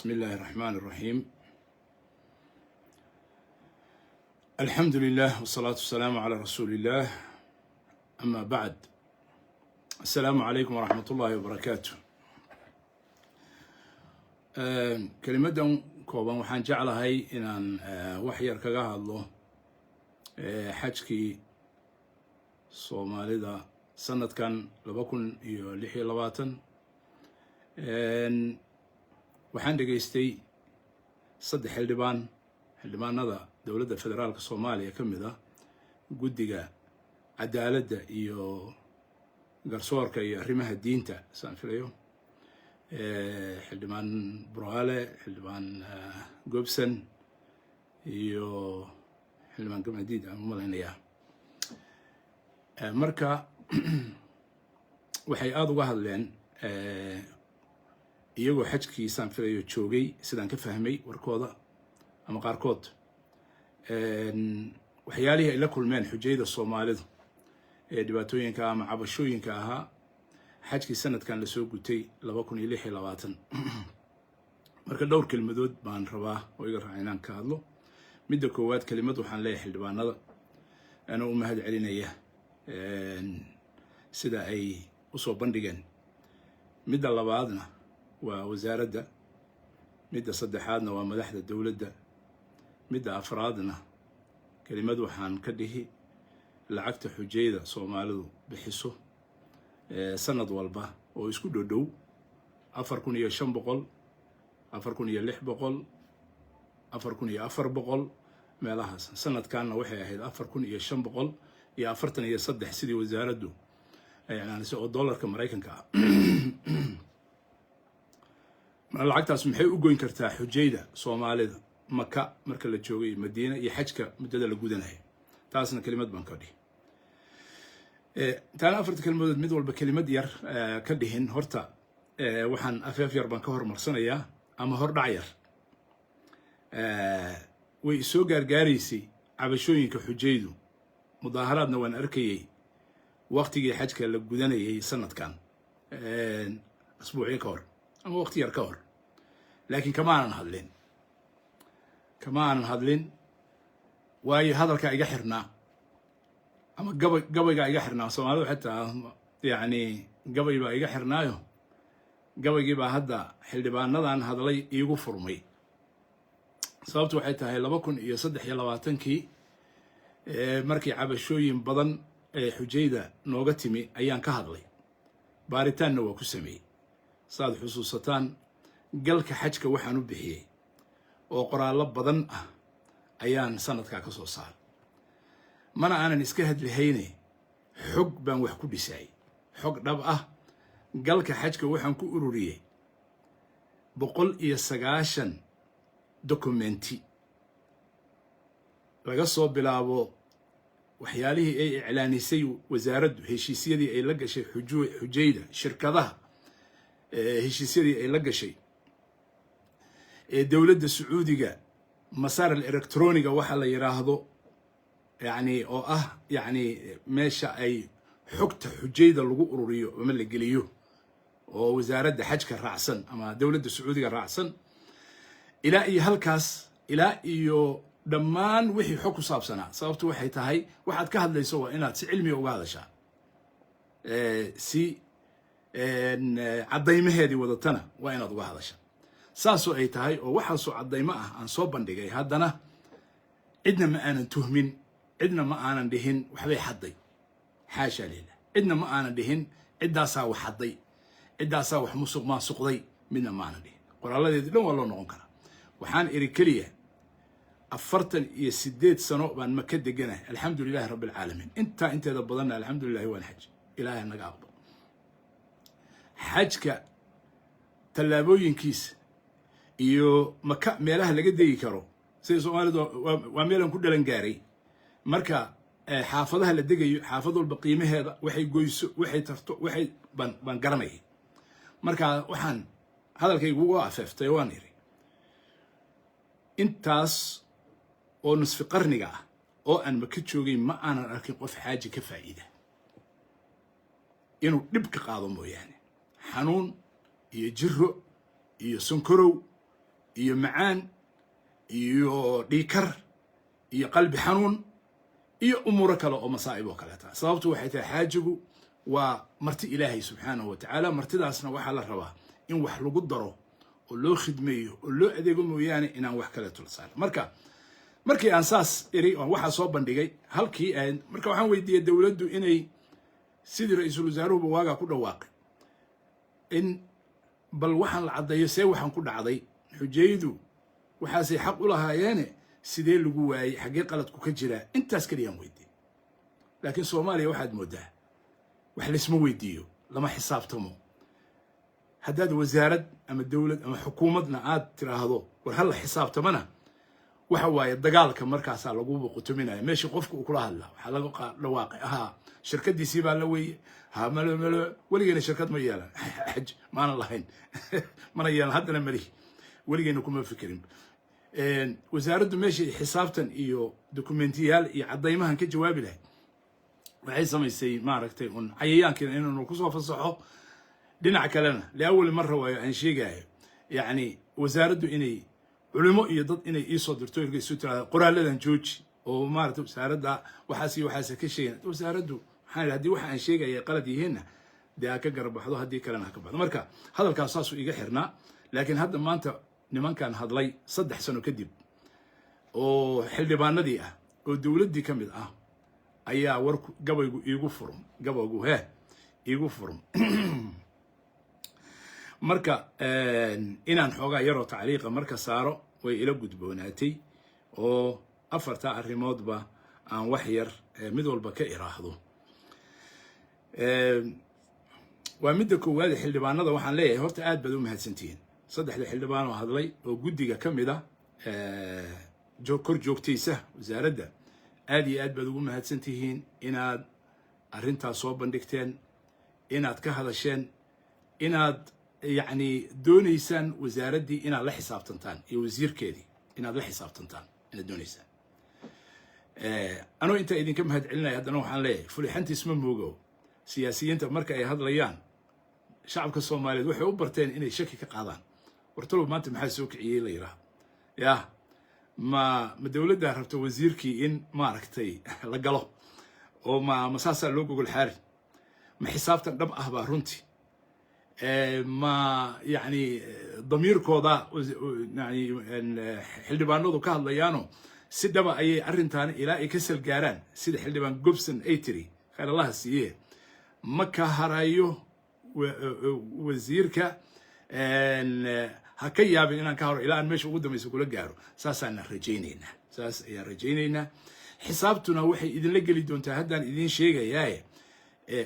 بسم الله الرحمن الرحيم. الحمد لله والصلاة والسلام على رسول الله. أما بعد، السلام عليكم ورحمة الله وبركاته. كلمة كوبان وحان جعلهاي إن وحير كجاه الله حجكي صوماليدا سنة كان لبكون يلحي لباتن waxaan dhageystay saddex xildhibaanada dowladda federaalka Soomaaliya kamid ah guddiga cadaaladda iyo garsoorka iyo arrimaha diinta saan filayo xildhibaan Buraale, xildhibaan Gobson iyo xildhibaan Gamadiid aan malaynayaa marka waxay aad uga hadleen iyagoo xajkiisaan filayo joogay sidaan ka fahmay warkooda ama qaarkood waxyaalihii ay la kulmeen xujayda Soomaalidu ee dhibaatooyinka ama cabashooyinka ahaa xajkii sanadkan la soo gutay 2026 marka dhowr kelmadood baan rabaa oo iga raacayaan ka hadlo. midda koowaad kelimad waxaan leeyahay xildhibaanada ana u mahad celinaya sida ay u soo bandhigeen. midda labaadna waa wasaaradda, midda saddexaadna waa madaxda dowladda, midda afraadna kelimad waxaan ka dhihi lacagta xujayda Soomaalidu bixiso sanad walba oo isku dhow 4500 4600 4400 meelahaas. sanadkaana waxay ahayd 4543 sidii wasaaraddu ay iclaanisay oo dollarka Mareykanka ah. lacagtaas maxay u goyn kartaa xujayda Soomaalida Maka marka la joogay Madiina iyo xajka muddada la gudanayo? taasna kelimad baan ka dhihi. taana afarta kelmadood mid walba kelimad yar ka dhihin. horta waxaan afeef yar baan ka hormarsanayaa ama hordhac yar. way soo gaargaaraysay cabashooyinka xujaydu, mudaaharaadna waan arkayay waqtigii xajka la gudanayay sanadkan asbuucyo ka hor ama waqti yar ka hor, laakiin kama aanan hadlin waayo hadalka iga xirnaa ama gabayga iga xirnaa. Soomaalidu xitaa yani gabay baa iga xirnaayo gabaygii baa hadda xildhibaanadan hadlay iigu furmay. sababtu waxay tahay 2023 markii cabashooyin badan ee xujayda nooga timi ayaan ka hadlay, baaritaanna waa ku sameeyey. saad xusuusataan galka xajka waxaan u bixiyey oo qoraallo badan ah ayaan sanadkaa ka soo saaray. mana aanan iska hadlihayne xog baan wax ku dhisay, xog dhab ah. galka xajka waxaan ku ururiyey 190 dokumenti laga soo bilaabo waxyaalihii ay iclaanisay wasaaraddu, heshiisyadii ay la gashay xujayda, shirkadaha heshiisyadii ay la gashay dowladda Sacuudiga, masaar electroniga waxa la yiraahdo, yani oo ah yani meesha ay xogta xujayda lagu ururiyo ama la geliyo oo wasaaradda xajka raacsan ama dowladda Sacuudiga raacsan, ilaa iyo halkaas ilaa iyo dhammaan wixii xog ku saabsanaa. sababtu waxay tahay waxaad ka hadlayso waa inaad si cilmi uga hadashaa, si caddaymaheedii wadatana waa inaad uga hadashaa. saasoo ay tahay oo waxaasoo caddaymo ah aan soo bandhigay, haddana cidna ma aanan tuhmin, cidna ma aanan dhihin waxbay xadday, xaasha lillah. cidna ma aanan dhihin ciddaasaa wax xadday, ciddaasaa wax musuq maasuqday, midna ma aanan dhihin. qoraaladeedii dhan waa loo noqon karaa. waxaan iri keliya 48 sano baan Maka deganahay, alxamdulillahi rabbil caalamiin. intaa inteeda badanna alxamdulillahi waan xaj, ilaahay naga aqbal. xajka tallaabooyinkiisa iyo Maka meelaha laga degi karo sida Soomaalidu waa meelan ku dhalan gaaray. marka xaafadaha la degayo, xaafad walba qiimaheeda waxay goyso, waxay tarto, waxay baan garanay. marka waxaan hadalkaygu uga afeeftay waan iri intaas oo nusfi qarniga ah oo aan Maka joogay ma aanan arkin qof xaaji ka faa'iida inuu dhib ka qaado mooyaane xanuun iyo jiro iyo sonkorow iyo macaan iyo dhiikar iyo qalbi xanuun iyo umuro kale oo masaa'ib oo kale taa sababtu waxay tahay xaajigu waa marti ilaahay subxaanahu wa tacaala martidaasna waxaa la rabaa in wax lagu daro oo loo khidmeeyo oo loo adeego mooyaane inaan wax kale tulsaan markii aan saas iri oo waxa soo bandhigay halkii aan marka waxaan weydiiyay dawladdu inay sidii ra'iisul wasaaruhu waaga ku dhawaaqay in bal waxaan la cadeeyo see waxaan ku dhacday xujaydu waxaasay xaq u lahaayeen sidee lagu waayay xagee qaladku ka jira intaas kaliyaan weydiiyay laakiin Soomaaliya waxaad moodaa wax la isma weydiiyo lama xisaabtamo haddaad wasaarad ama dawlad ama xukuumadna aad tiraahdo war hal xisaabtamana waxa waaye dagaalka markaas lagu boqotominayo meeshii qofku uu kula hadla waxa laga dhawaaqay shirkadiisii baa la weeyay malo waligeena shirkad ma yeelan xaj maana lahayn mana yeelan haddana mari waligeena kuma fikirin wasaaraddu meeshii xisaabtan iyo dokumentiyaal iyo cadaymahan ka jawaabi lahayd waxay samaysay maaragtay cayayaankeena inuu ku soo fasaxo dhinac kalena laawal marra waayo aan sheegayo yani wasaaraddu inay culimo iyo dad inay soo dirto ilaa isu tiraahdo qoraaladan jooji oo maaragtay wasaaradda waxaas ka sheegay wasaaraddu waxaan hadii waxa aan sheegay qalad yihiina daa ka garbaxdo hadii kalena ka baxdo marka hadalkaas saas iga xirnaa laakiin hadda maanta nimankan hadlay 3 sano kadib oo xildhibaanadii ah oo dawladdii kamid ah ayaa war gabaygu iigu furum marka inaan xoogaa yaroo tacliiqa marka saaro way ila gudboonaatay oo afarta arrimoodba aan wax yar mid walba ka iraahdo waa midda koowaad xildhibaanada waxaan leeyahay horta aad baad u mahadsantihiin saddexda xildhibaan oo hadlay oo guddiga kamid ah kor joogtaysa wasaaradda aad iyo aad baad ugu mahadsantihiin inaad arrintaas soo bandhigteen inaad ka hadasheen inaad يعني دونيسان وزاردي إن الله حساب تنتان يوزير كذي إن الله حساب تنتان إن دونيسان أنا أنت إذا كم هاد علنا هذا نوع عن ليه فلحنت اسمه موجو سياسيين تمرك أي هذا ليان شعبك الصومالي وحي أوبرتين إنه يشكك قاضان ورتلو ما أنت محسوك عيل يراه يا ما الدولة ده ربط وزيركي إن ما ركتي لقلو وما مساسا لوجو الحاري ما حساب تنقب أخبار رنتي ما يعني ضمير كودا يعني حلبانو كهل ليانو سيدما أي أرنتان إلى كسل جاران سيد حلبان جوبسن أيتري خير الله السيئة مكة هرايو وزيرك هكيا بيننا كهر إلى أن مش قدام يسقول جارو ساسنا رجينينا ساس يا رجينينا حسابتنا وحي إذن لقلي دون تهدان إذن شيء جاي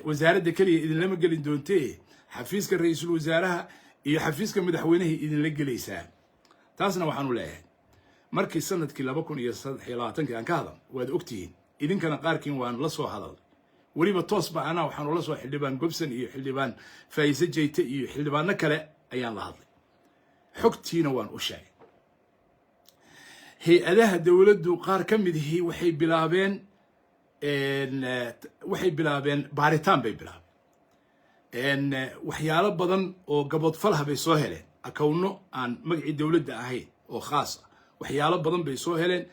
وزارة دكلي إذن لما قلي دون تي حفيزك الرئيس الوزراء iyo xafiiska madaxweynaha idin la galeysaan taasna waxaan u leeyahay markii sanadkii 2023 aan ka hadal waad ogtihiin idinkana qaarkiin waan la soo hadal waliba toos ba ana waxaan la soo xildhibaan Gobson iyo xildhibaan Fayse Jeyte iyo xildhibaano kale ayaan la hadlay xogtiina waan u sheegay hay'adaha dawladdu qaar ka mid ah waxay bilaabeen baaritaan bay bilaabeen waxyaalo badan oo gabadh falha bay soo heleen akawno aan magaci dawladda ahayn oo khaas ah waxyaalo badan bay soo heleen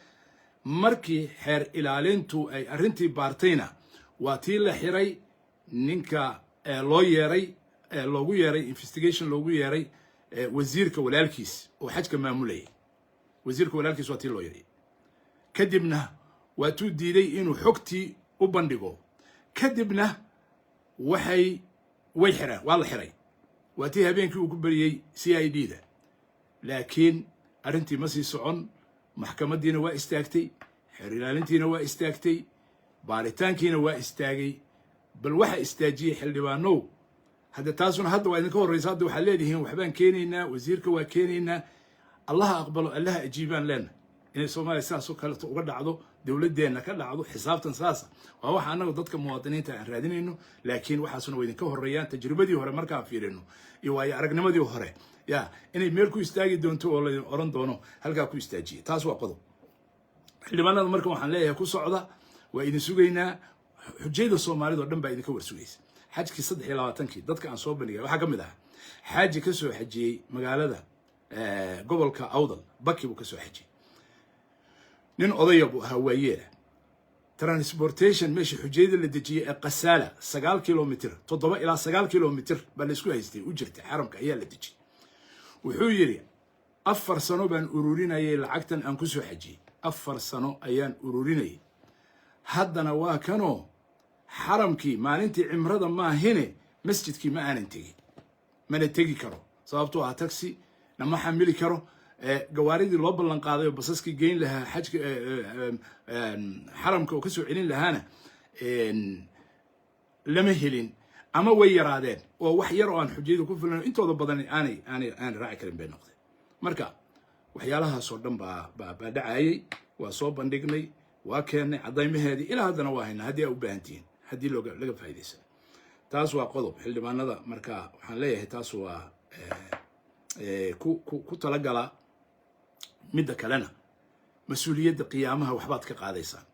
markii xeer ilaalintu ay arrintii baartayna waa tii la xiray ninka loogu yeeray investigation loogu yeeray wasiirka walaalkiis oo xajka maamulayay wasiirka walaalkiis waa tii loo yeeray kadibna waa tuu diiday inuu xogtii u bandhigo kadibna way xireen waa la xiray waa tii habeenkii uu ku bariyay CID da laakiin arrintii ma sii socon maxkamadiina waa istaagtay xeer ilaalintiina waa istaagtay baaritaankiina waa istaagay bal waxa istaajiyay xildhibaanow hadda taasuna hadda waa idinka horeysa hadda waxaa leedihiin waxbaan keenaynaa wasiirka waa keenaynaa allaha aqbalo allaha ajiibaan leena inay Soomaaliya saas oo kale uga dhacdo dawladdeena ka dhacdo xisaabtan saasa waa waxa anagu dadka muwaadiniinta aan raadinayno laakiin waxaasuna way idinka horeeyaan tajribadii hore markaa fiirino iyo way aragnimadii hore inay meel ku istaagi doonto oo la oran doono halka ku istaajiye taas waa qodob xildhibaanada marka waxaan leeyahay ku socda waa idin sugaynaa xujayda Soomaalidu dhan baa idinka warsugaysa xajkii 23 dadka aan soo bandhigay waxa kamid ah xaaji ka soo xajiyay magaalada gobolka awdal baki buu ka soo xajiyey nin odaya buu ahaa waayeela transportation meesha xujayada la dejiyey ee qasaala 9 kilomitir 7 ilaa 9 kilomitir baa la isku haystay u jirtay xaramka ayaa la dejiyey wuxuu yiri 4 sano baan ururinayay lacagtan aan ku soo xajiyey 4 sano ayaan ururinayay haddana waa kanoo xaramkii maalintii cimrada maahine masjidkii ma aanan tegin mana tegi karo sababtoo ah taxi nama xamili karo gawaaridii loo ballan qaaday oo basaskii geyn lahaa xajka xaramka oo ka soo celin lahaana lama helin ama way yaraadeen oo wax yar oo aan xujayada ku filan intooda badan aanay raaci karin bay noqdeen marka waxyaalahaas oo dhan baa dhacayay waa soo bandhignay waa keennay cadaymaheedii ilaa haddana waa haynaa haddii aa u baahantihiin haddii laga faa'iidaysan taas waa qodob xildhibaanada marka waxaan leeyahay taas waa ku talagala midda kalena mas-uuliyadda qiyaamaha waxbaad ka qaadaysaan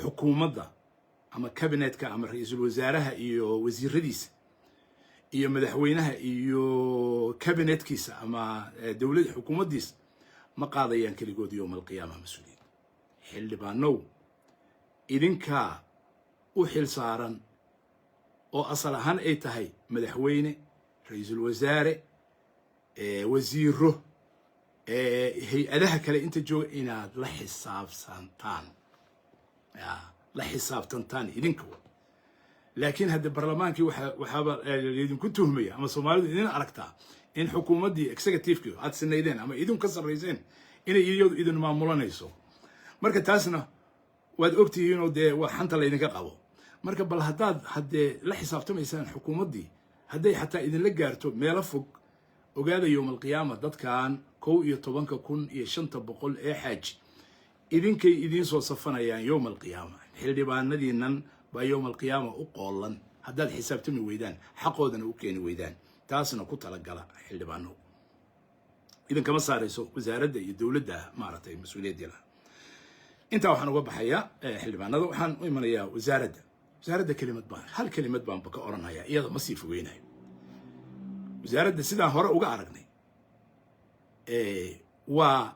xukuumadda ama kabinetka ama ra-iisul wasaaraha iyo wasiiradiisa iyo madaxweynaha iyo kabinetkiisa ama dowladda xukuumaddiisa ma qaadayaan keligood yowma alqiyaamaha mas-uuliyadda xildhibaanow idinkaa u xil saaran oo asal ahaan ay tahay madaxweyne ra-iisul wasaare wasiiro hay-adaha kale inta jooga inaad la xisaabtantaan idinka laakiin hadda barlamaankii waxaaba idinku tuhmaya ama soomaalidu idin aragtaa in xukuumaddii executive-kii aad sinaydeen ama idin ka sarrayseen inay iyadu idin maamulanayso marka taasna waad ogtihiin oo dee waa xanta laydinka qabo marka bal haddaad haddee la xisaabtamaysaan xukuumaddii hadday xataa idinla gaarto meelo fog ogaada yowma alqiyaama dadkan 11,500 ee xaaji idinkay idiin soo safanayaan yowma alqiyaama xildhibaanadiinan baa yowma alqiyaama u qoolan haddaad xisaabtami weydaan xaqoodana u keeni weydaan taasna ku talagala xildhibaano idinkama saarayso wasaaradda iyo dowladda maaragtay mas-uuliyadda laha intaa waxaan uga baxayaa xildhibaanada waxaan u imanayaa wasaaradda hal kelimad baan ka oranayaa iyada ma sii fogeynayo wasaaradda sidaan hore uga aragnay waa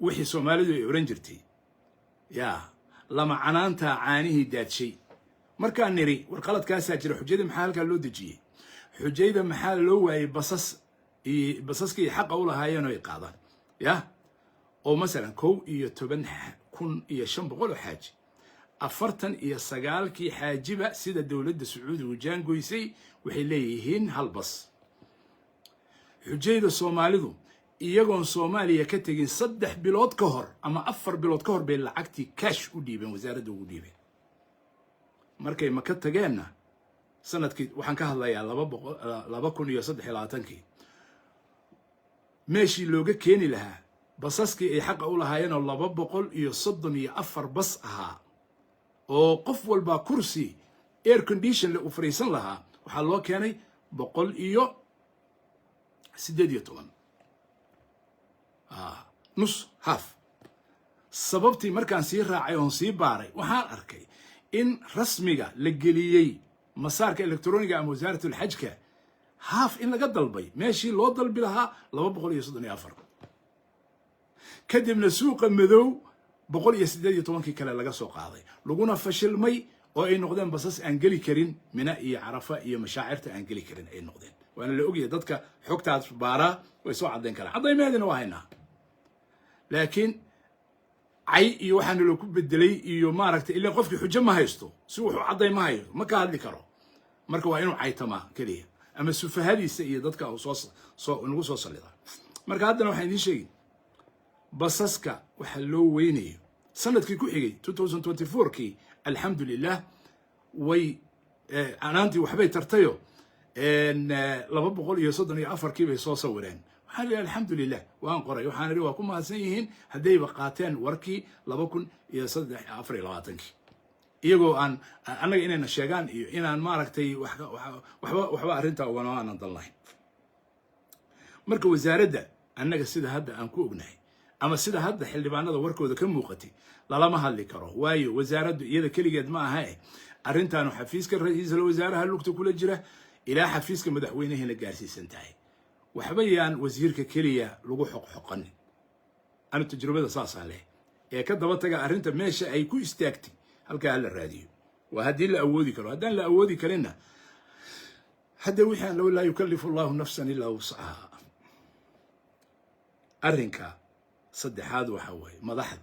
wixii soomaalidu ay oran jirtay lama canaanta caanihii daadshay markaan niri war qaladkaasaa jira xujayda maxaa halkaa loo dejiyey xujayda maxaa loo waayey basaskii xaqa u lahaayeen oo ay qaadaan oo masalan 11,500 oo xaaji 49 xaajiba sida dowladda sacuudigu jaangoysay waxay leeyihiin hal bas xujayda soomaalidu iyagoon Soomaaliya ka tagin 3 bilood ka hor ama 4 bilood ka hor bay lacagtii cash u dhiibeen wasaaradda ugu dhiibeen markay ma ka tageenna sanadkii waxaan ka hadlayaa 2023 meeshii looga keeni lahaa basaskii ay xaqa u lahaayeen oo 234 bas ahaa oo qof walba kursi air condition la u fariisan lahaa waxaa loo keenay 118 nus half sababtii markaan sii raacay oon sii baaray waxaan arkay in rasmiga la geliyey masaarka elektroniga ama wasaaradda xajka half in laga dalbay meeshii loo dalbi lahaa 234 kadibna suuqa madow 118 kale laga soo qaaday laguna fashilmay oo ay noqdeen basas aan geli karin mina iyo carafa iyo mashaacirta aan geli karin ay noqdeen waana la ogyahay dadka xogtaas baara way soo cadeyn karaan cadaymeedina waa haynaa laakiin ay iyo waxaan loo ku bedelay iyo maaragtay ilaa qofkii xujo ma haysto si wuxuu cadaymahayo ma ka hadli karo marka waa inuu caytama kaliya ama sufahadiisa iyo dadka uu nagu soo salida marka haddana waxaan idin sheegay basaska waxa loo weynayo sanadkii ku xigay 2024kii alxamdulillah way anaantii waxbay tartayo 234kii bay soo sawireen waxaan leeyahay alxamdulillah waan qoray waxaan leeyahay waa ku mahadsan yihiin hadayba qaateen warkii 2024kii iyagoo aan anaga inayna sheegaan iyo inaan maaragtay waxba arrinta aan dalnahay marka wasaaradda annaga sida hadda aan ku ognahay ama sida hadda xildhibaanada warkooda ka muuqatay lama hadli karo waayo wasaaraddu iyada kaligeed ma aha arrintan xafiiska ra'iisul wasaaraha lugta kula jira ilaa xafiiska madaxweynaha gaarsiisan tahay وحبيان وزيرك كليا لغو حقني أنا تجربة صاصة عليه يا كده بتجا أرنت ماشي أي كو استاكتي هل كهل الراديو وهدي اللي أودي كرو هدان اللي أودي كرنا حد وحنا لو لا يكلف الله نفسا إلا وسعها أرنكا صدح هذا وحوي مضحض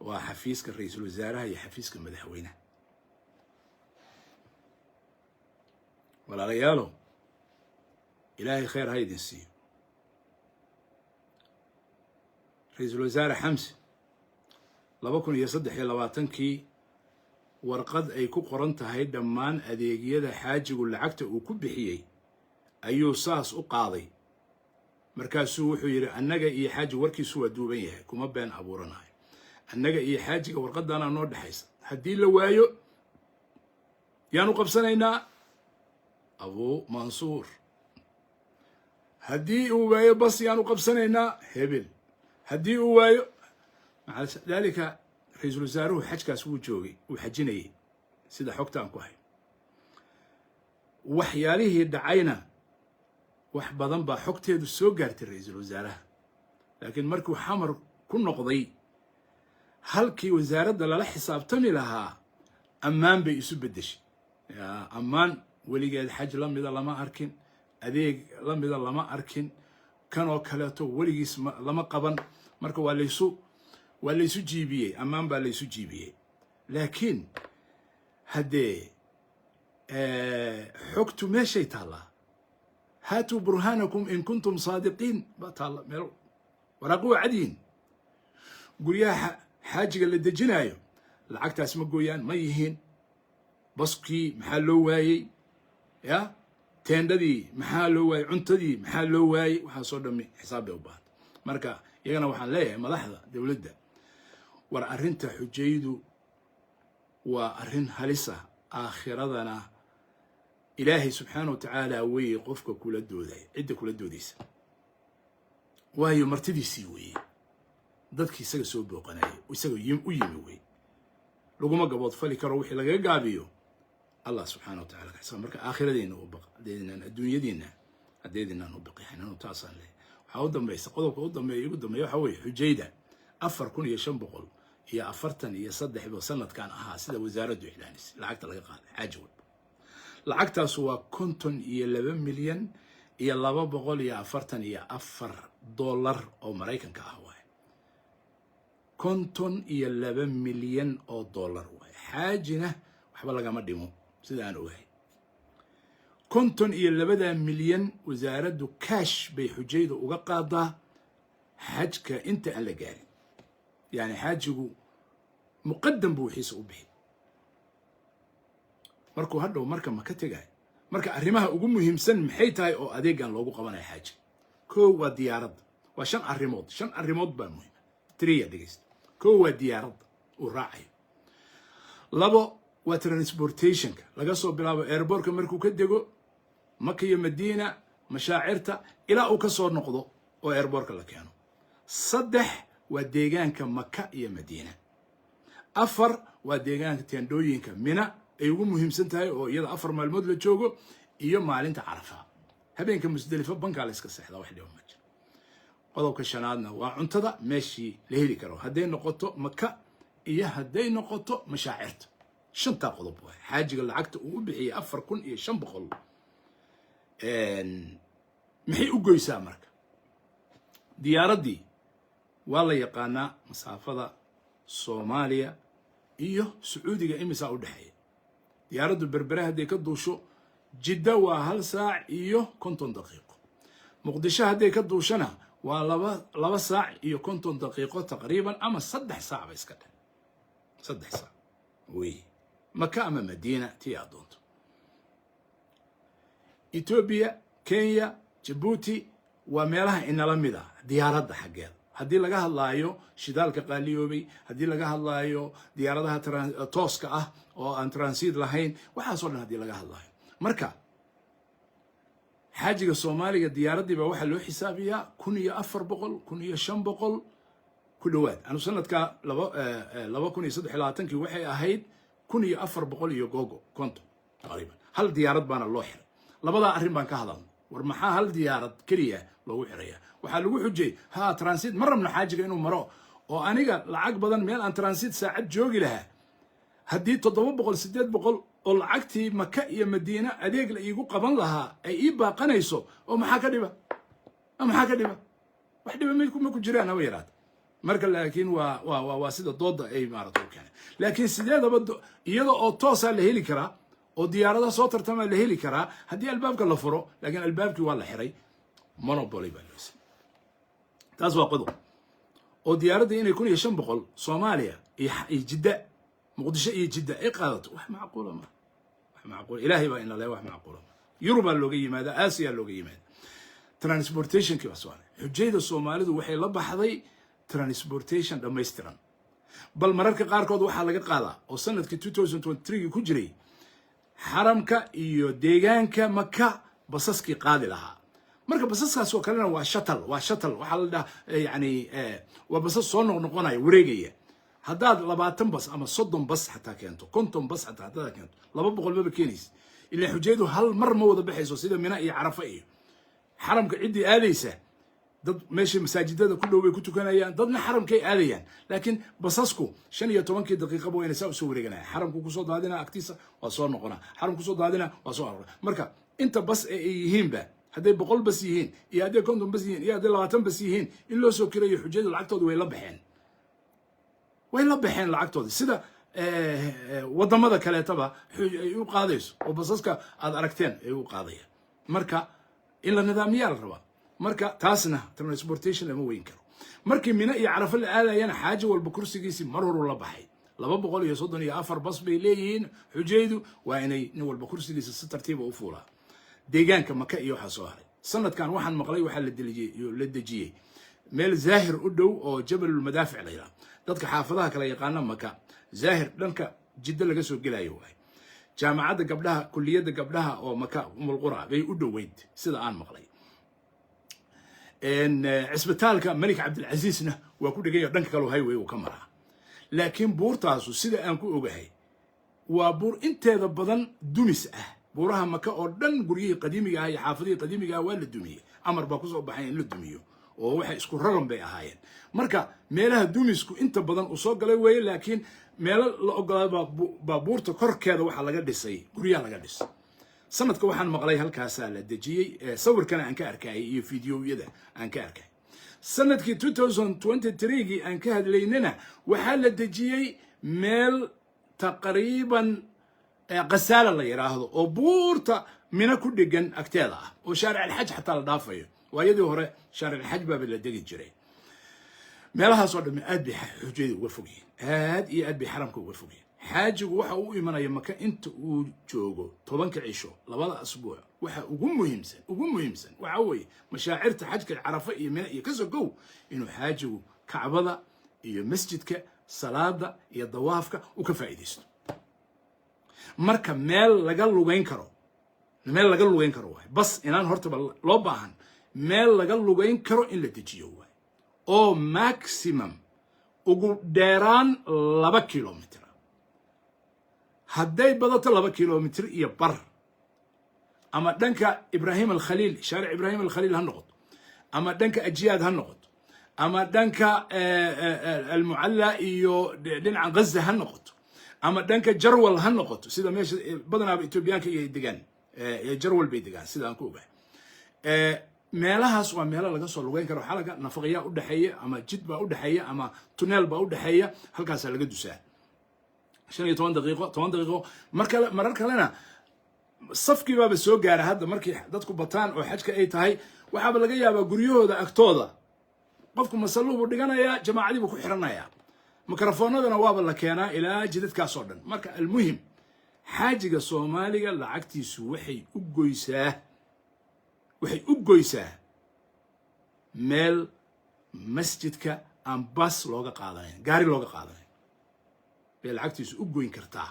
وحفيزك الرئيس الوزراء هي حفيزك المدحوينه ولا رياله إلهي خير هيدي السيو رئيس الوزراء حمسي لبكون يصدح يا لباتنكي ورقد أي كو قرنتها هاي دمان أديقية حاجة يقول لعكته وكبحيي أيو ساس أقاضي مركاسو وحيري أنك إي حاجة وركي سوى دوبيه كما بين أبورنا أنك إي حاجة ورقد أنا نور دحيس هدي لوايو يانو قبسنينا أبو منصور هدي وايو بس يانو قبسنينا هبل هدي وايو مع ذلك رئيس الوزراء حج كاسو جوجي وحجيني سيدا حوقتان كوهي وحياليه دعينا wax badan baa xogteedu soo gaartay ra'iisul wasaaraha laakiin markuu xamar ku noqday halkii wasaaradda lala xisaabtami lahaa ammaan bay isu bedeshay ammaan weligeed xaj la mida lama arkin adeeg la mida lama arkin kan oo kaleeto weligiis lama qaban marka waa laysu jiibiyey ammaan baa laysu jiibiyey laakiin haddee xogtu meeshay taallaa هاتوا برهانكم إن كنتم صادقين بطل ميرو ورقوا عدين قول يا حاجة اللي دجنايو العكت اسمه قويان ما يهين بسكي محلو واي يا تنددي محلو واي عنتدي محلو واي وحصل دمي حسابي وبعد مركا يجينا وحن ليه ملاحظة دولده ورأرنت حجيدو وأرن هلسة آخرتنا إلهي سبحانه وتعالى ويقفك كل الدودي عدة كل الدوديس وهي مرتدي سيوي ضدك يسوي سوق بقناي ويسوي يموي لو ما قبض فلي كروحي لقى قابيو الله سبحانه وتعالى حسب مرك آخر دينا وبقى دينا الدنيا دينا نبقي حنا نتصل له حاودم بيس قدم يقدم يحوي حجيده أفر كون يشم بقول هي أفرتن يصدح بسنة كان سيدا وزارة إعلانس العقد اللي قال عجول lacagtaas waa $52 milyan iyo $244 oo Mareykanka ah waay $52 milyan waay xaajina waxba lagama dhimo sida aan ogahay $52 milyan wasaaraddu cash bay xujayda uga qaadaa xajka inta aan la gaarin yani xaajigu muqaddam buu xiisa u bixi markuu hadhow marka ma ka tagay marka arrimaha ugu muhiimsan maxay tahay oo adeegan loogu qabanayo xaaji koo waa diyaarad waa shan arrimood baa muhiim tiriya dhigeysta koo waa diyaarad uu raacayo labo waa transportationka laga soo bilaabo airportka markuu ka dego Maka iyo Madiina mashaacirta ilaa uu ka soo noqdo oo airportka la keeno saddex waa deegaanka Maka iyo Madiina afar waa deegaanka teendooyinka Mina ay ugu muhiimsan tahay oo iyada 4 maalmood la joogo iyo maalinta Carafa habeenka Musdalifa banka la iska seexda wax dhibo ma jiro qodobka shanaadna waa cuntada meeshii la heli karo haday noqoto Maka iyo haday noqoto mashaacirta shanta qodob waa xaajiga lacagta uu bixiyay 4500 maxay u goysaa marka diyaaradii waa la yaqaanaa masaafada Soomaaliya iyo Sacuudiga imisa u dhaxay diyaaraddu berbera haday ka duusho Jidda waa 1 saac iyo 50 daqiiqo Muqdisho haday ka duushana waa 2 saac iyo 50 daqiiqo taqriiban ama 3 saac ba iska dhan 3 saac way Maka ama Madiina tii adoonto Ethiopia Kenya Djibouti waa meelaha inala mida diyaaradda xageed haddii laga hadlaayo shidaalka qaaliyoobay haddii laga hadlaayo diyaaradaha tooska ah oo aan transit lahayn waxa soo dhan haddii laga hadlaayo marka xaajiga Soomaaliga diyaaradiiba waxa loo xisaabiyaa 1400 1500 ku dhawaad anu sanadka 2023 waxay ahayd 1400 iyo gogo konto taqriiban hal diyaarad baana loo xiray labada arrin baan ka hadalnay ورمحا هل ديارة كلية لو حرية وحلو حجي ها ترانسيت مرة من حاجة إنه مرة وأنا لعق بدن ميل أن ترانسيت ساعات جوجي لها هدي تضرب بقول سديت بقول العقتي مكة مدينة أديك يقول قبل لها أي باقي نيسو ومحاكا دبا محاكا دبا واحد ما يكون جيران ويرات marka laakiin waa sida dooda ay maarto kale laakiin sideeda bad iyada oo toosa la heli kara oo diyaarada soo tartama la heli kara hadii albaabka la furo laakiin albaabki waa la xiray monopoly baa taas waa qodob oo diyaarada inay 1500 Soomaaliya iyo Jidda Muqdisho iyo Jidda ay qaadato wax macquul ma wax macquul ilaahay baa in la wax macquul Yuruba looga yimaada Aasiya looga yimaada transportation ki waswaane xujayda Soomaalidu waxay la baxday transportation dhammaystiran bal mararka qaarkood waxa laga qaadaa oo sanadkii 2023 ku jiray xaramka iyo deegaanka Makka basaskii qaadi lahaa marka basaskaas oo kalena waa shuttle waxa la dhahaa yani waa basas soo noqonaya wareegaya haddaad 20 bas ama 30 bas xataa keento 50 bas xataa haddaad keento 200 baba keenis ilaa xujaydu hal mar ma wada baxayso sida Mina iyo Carafa iyo xaramka cidii aadaysa dad meeshii masaajidada ku dhow bay ku tukanayaan dadna xaramkay aadayaan laakiin basasku 15 daqiiqo buu inay soo wareeganaa xaramku ku soo daadina agtiisa waa soo noqona xaramku soo daadina waa soo arka marka inta bas ay yihiinba haday 100 bas yihiin iyo haday 50 bas yihiin iyo haday 20 bas yihiin in loo soo kireeyo xujada lacagtooda way la baxeen lacagtooda sida wadamada kale taba ay u qaadayso oo basaska aad aragteen ay u qaadayaan marka in la nidaamiyaa la rabaa marka taasna transportation lama weyn karo markii Mina iyo Carafa la aadayana xaaji walba kursigiisi mar hor la baxay 234 bas bay leeyihiin xujaydu waa inay nin walba kursigiisa si tartiib u fuulaa deegaanka Makka iyo waxa soo haray sanadkan waxaan maqlay waxa la dejiyay meel zaahir u dhow oo Jabal al-Madaafic la yiraahdo dadka xaafadaha kala yaqaan Makka zaahir dhanka Jidda laga soo gelayo waay jaamacadda gabdhaha kulliyadda gabdhaha oo Makka Qura bay u dhoweyd sida aan maqlay إن عسبتالك ملك عبد العزيز وكل جاي دنك قالوا هاي وكاميرا لكن بور تاسو سيدا أنكو أوجهي وبور أنت إذا بدن دمس بورها مكة أردن قريه قديمي هاي حافظية قديمي جا ولا الدمية أمر باكوز أو بحين للدمية وهو يسكر رقم بيا هاين مركا ميلها دمسكو أنت بدن أصاب قالوا وين لكن ميل لا بابور تكر كذا واحد لقى دسي قريه لقى دس سمت كوحن مقلي هالكاسة للدجي صور كان عن كاركاي فيديو يده عن كاركاي سنة كي 2023 عن كهد ليننا وحال الدجي ميل تقريبا غسالة اللي يراهض وبورتا من كل جن أكتالا وشارع الحج حتى الضافية ويده هراء شارع الحج باب اللي دقي جري ميلها صار من أدبي حجي وفوقين هاد أدبي حرمك وفوقين حاجة waxa uu imanaya Makka inta uu joogo 10 cisho labada asbuuc waxa ugu muhiimsan waxa weeye mashaacirta xajka Carafa iyo Mina iyo kasogow inuu xaajigu Kacbada iyo masjidka salaada iyo dawaafka uu ka faa'iideysto marka meel laga lugeyn karo waay bas inaan horta loo baahan meel laga lugeyn karo in la dejiyo waay oo maximum ugu dheeraan 2 kilomitir هداي بدأت 2 كيلومتر يبر أما دنك إبراهيم الخليل شارع إبراهيم الخليل هالنقط أما دنك أجياد هالنقط أما دنك المعلى يو دين عن غزة هالنقط أما دنك جرول هالنقط سيدا ماشي بدنا بإثيوبيان كي يدقان جرول بيدقان سيدا نكوبة meelahaas waa meelo laga soo lugeyn karo xalqa nafaqaya u dhaxeeya ama jid baa u dhaxeeya ama tunnel baa u dhaxeeya halkaas laga dusaa 15 دقيقة مرر كلنا صفكي باب السوق جار هذا مركي dadku bataan oo xajka ay tahay waxa laga yaabaa guryahooda agtooda qofku masalluhu dhiganaya jamaacadii ku xiranaya mikrofoonadana waaba la keenaa ilaa jidadkaas oo dhan marka almuhim xaajiga Soomaaliga lacagtiisu waxay u goysaa meel masjidka aan bas looga qaadanayn gaari looga qaadanayn بالعكس أقوين كرتا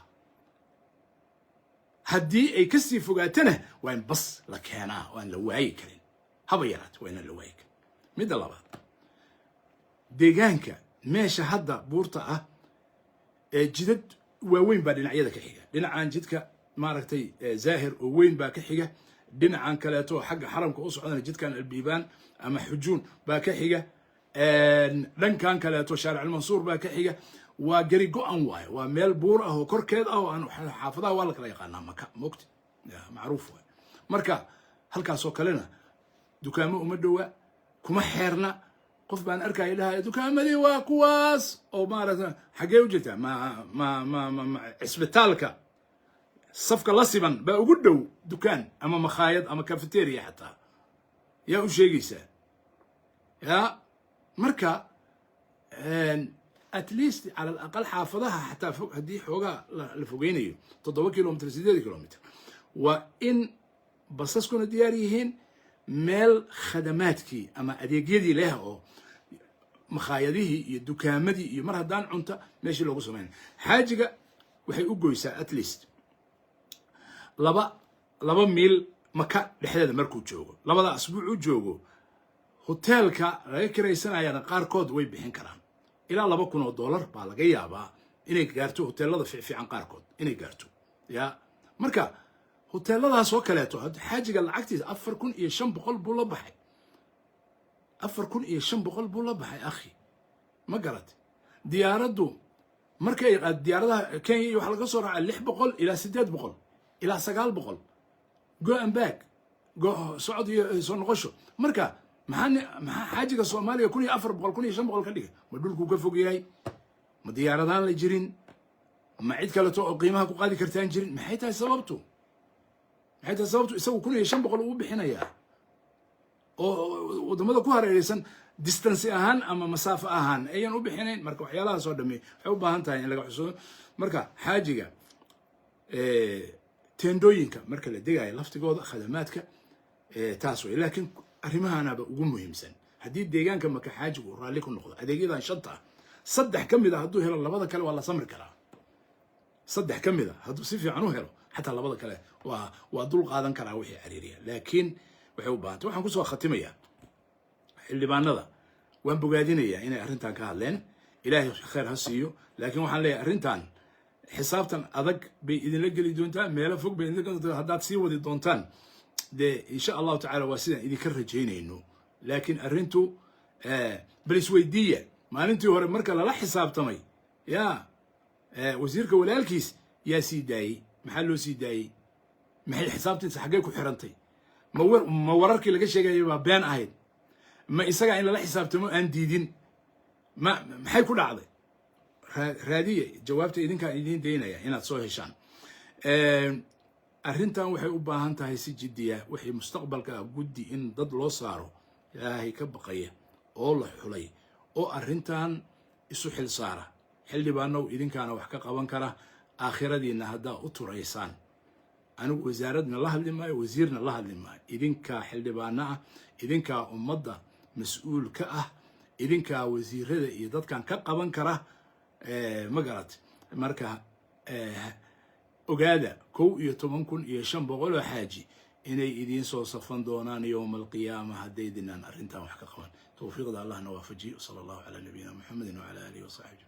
هدي أي كسي فوقاتنا وين بص لكينا وين لواي كرين هبيرات وين اللواي ميد الله بعد ديجانك ماشي هدا بورتا جدد وين بعدين عيادك حاجة لنا عن جدك ما ركتي زاهر وين باك حاجة dhinacan kaleeto xagga xaramka u socdana jidkan albiibaan ama xujuun baa ka xiga dhankan kaleeto shaaric almansuur baa ka xiga waa gari go-an waaye waa meel buur ah oo korkeed ah oo aan xaafadaha waa la kala yaqaanaa maka mogta macruuf waaye marka halkaasoo kalena dukaamo uma dhowa kuma xeerna qof baan arkaya dhahay dukaamadii waa kuwaas oo maaragta xaggee u jirtaa ma cisbitaalka safka la siban baa ugu dhow dukaan ama makhaayad ama cafeteria xataa yaa u sheegaysaa ya marka at least على الأقل حافظها حتى فوق هدي حوجة لفوقينيو 7 كيلومتر 6 كيلومتر وإن بصصكم الدياريهن مال خدماتكي أما أديجيدي لها أو مخايديه يدوكامدي يمر هدان عنتا ماشي لو قصمين حاجة وحي أقويسا at least لبا ميل مكة لحداد مركو جوجو لبا دا أسبوع جوجو هوتيلكا laga kiraysanayana qaarkood way bixin karaan ilaa $2,000 baa laga yaabaa inay gaarto hoteelada fiican qaarkood inay gaarto ya marka hoteeladaas oo kaleeto xaajiga lacagtiisa 4,500 buu la baxay 4,500 buu la baxay akhi ma garat diyaaraddu markay diyaaradaha Kenya waxa laga soo raacay 600 ilaa 800 ilaa 900 go and back go socod iyo soo noqosho marka maxaa xaajiga Soomaaliya 400 1,500 ka dhigay ma dhulku ka fog yahay ma diyaaradaan la jirin ma cid kale oo qiimaha ku qaadi kartaan jirin maxay tahay sababtu isagu 1,500 uu bixinayaa oo wadamada ku hareeraysan distance ahaan ama masaafo ahaan ayaan u bixinayn marka waxyaalaha soo dhamay waxay u baahan tahay in laga xuso marka xaajiga tendooyinka marka la degayo laftigooda khadamaadka taas way laakiin arrimahaana ba ugu muhiimsan haddii deegaanka maka xaajigu raalli ku noqdo adeegyadan shanta saddex kamid ah hadduu helo labada kale waa la samri karaa saddex kamid ah hadduu si fiican u helo xataa labada kale waa dul qaadan karaa wixii cariiriya laakiin waxay u baahan tahay waxaan ku soo khatimayaa xildhibaanada waan bogaadinayaa inay arrintan ka hadleen ilaahay khayr ha siiyo laakiin waxaan leeyahay arrintan xisaabtan adag bay idinla geli doontaa meelo fog bay idinla geli doontaa haddaad sii wadi doontaan de insha Allah ta'ala waa sidaan idinka rajaynayno laakiin arrintu bal isweydiiya maalintii hore marka lala xisaabtamay ya wasiirka walaalkiis yaa sii daayay maxaa loo sii daayay maxay xisaabtiisa xaggee ku xirantay ma wararkii laga sheegayay baa been ahayd ma isaga in lala xisaabtamo aan diidin maxay ku dhacday raadiye jawaabta idinka idin deynaya inaad soo heshaan arrintan waxay u baahan tahay si jiddiya wixii mustaqbalka guddi in dad loo saaro ilaahay ka baqaya oo la xulay oo arrintan isu xil saara xildhibaanow idinkaana wax ka qaban kara aakhiradiina haddaa u turaysaan anigu wasaaradna la hadli maayo wasiirna la hadli maayo idinkaa xildhibaano ah idinkaa ummadda mas-uul ka ah idinkaa wasiirada iyo dadkan ka qaban kara ma garat marka ogaada 11,500 oo xaaji inay idiin soo safan doonaan yawmal qiyaamah hadday dinaan arrintan wax ka qaban tawfiiqda allahna waafajiyo sallallahu ala nabiyina muhammadin wa ala alihi wa sahbihi